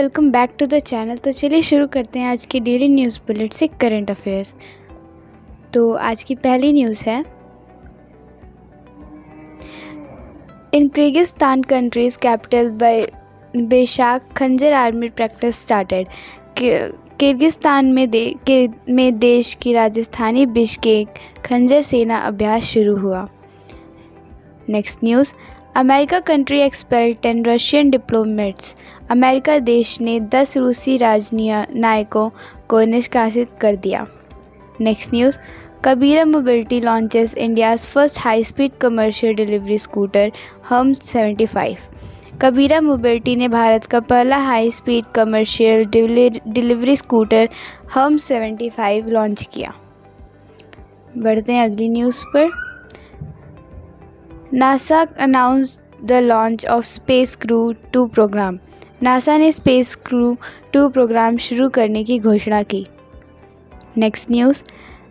Welcome back to the channel. तो चलिए शुरू करते हैं आज की डेली न्यूज़ बुलेट से करंट अफेयर्स। तो आज की पहली न्यूज़ है, in Kyrgyzstan countries capital Bishkek Khanjar army practice started. Kyrgyzstan में देश की राजधानी बिश्केक खंजर सेना अभ्यास शुरू हुआ। Next news, America country expelled 10 Russian diplomats. America देश ने 10 रूसी राजनयिकों को निष्कासित कर दिया। Next news, Kabira mobility launches India's first high speed commercial delivery scooter Hermes 75। Kabira mobility ने भारत का पहला high speed commercial delivery scooter Hermes 75 launch किया। बढ़ते हैं अगली न्यूज़ पर। NASA announced the launch of space crew 2 programme. NASA ने स्पेस क्रू 2 प्रोग्राम शुरू करने की घोषणा की। Next news,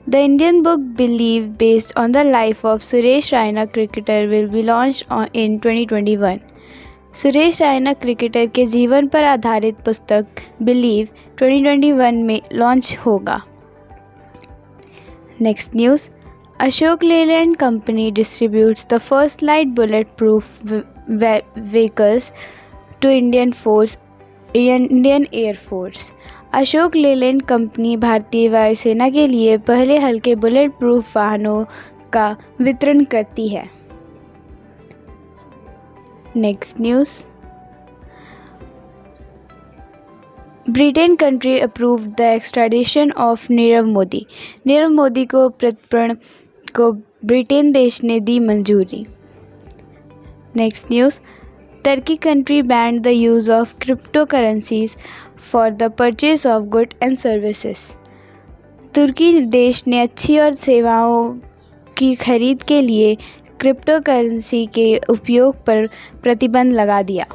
the Indian book believe based on the life of Suresh Raina cricketer will be launch in 2021। Suresh Raina cricketer के जीवन पर आधारित पुस्तक बिलीव 2021 में लॉन्च होगा। Next news, Ashok Leyland Company distributes the first light bulletproof vehicles to Indian Air Force. Ashok Leyland company भारतीय वायुसेना के लिए पहले हल्के बुलेट प्रूफ वाहनों का वितरण करती है। Next news, Britain country approved the extradition of Nirav Modi. Nirav Modi को प्रत्यर्पण को ब्रिटेन देश ने दी मंजूरी। Next news, Turkey country banned the use of crypto currencies for the purchase of good and services. तुर्की देश ने अच्छी और सेवाओं की खरीद के लिए क्रिप्टो करेंसी के उपयोग पर प्रतिबंध लगा दिया।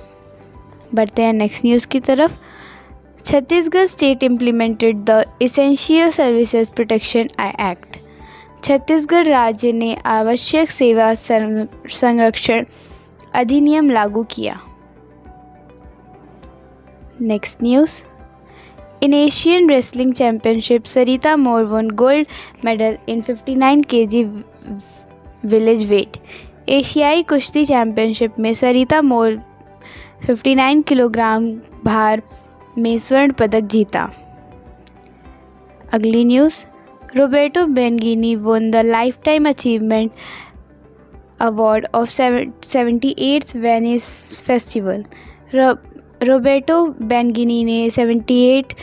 बढ़ते हैं नेक्स्ट न्यूज़ की तरफ। Chhattisgarh state implemented the essential services protection act. Chhattisgarh राज्य ने आवश्यक सेवा संरक्षण अधिनियम लागू किया। Next news, in Asian wrestling championship Sarita Mor won gold medal in 59 kg village weight. एशियाई कुश्ती चैंपियनशिप में सरिता मोर 59 किलोग्राम भार में स्वर्ण पदक जीता। अगली news, Roberto Benigni won the Lifetime Achievement Award of 78th Venice Festival. Roberto Benigni ने 78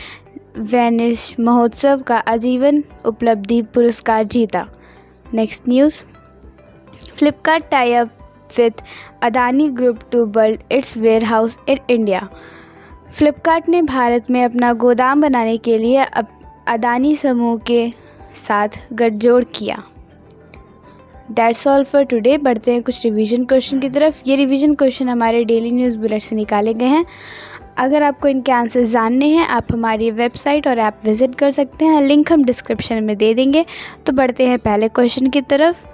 वेनिस महोत्सव का आजीवन उपलब्धि पुरस्कार जीता। Next news, Flipkart tie up with Adani group to build its warehouse in India. Flipkart ने भारत में अपना गोदाम बनाने के लिए अदानी समूह के साथ गठजोड़ किया। That's all for today. बढ़ते हैं कुछ रिवीजन क्वेश्चन की तरफ। ये रिवीजन क्वेश्चन हमारे डेली न्यूज़ बुलेट से निकाले गए हैं। अगर आपको इनके आंसर्स जानने हैं, आप हमारी वेबसाइट और ऐप विज़िट कर सकते हैं, लिंक हम डिस्क्रिप्शन में दे देंगे। तो बढ़ते हैं पहले क्वेश्चन की तरफ।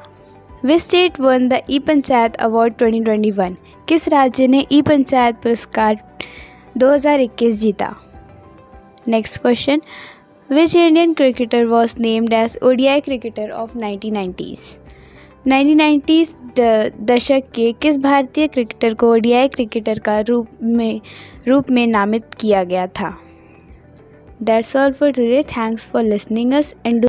Which state won the e panchayat award 2021। किस राज्य ने ई पंचायत पुरस्कार 2021 जीता। Next question, which Indian cricketer was named as ODI cricketer of 1990s। 1990s दशक के किस भारतीय क्रिकेटर को ODI क्रिकेटर का रूप में नामित किया गया था। That's all for today. Thanks for listening us and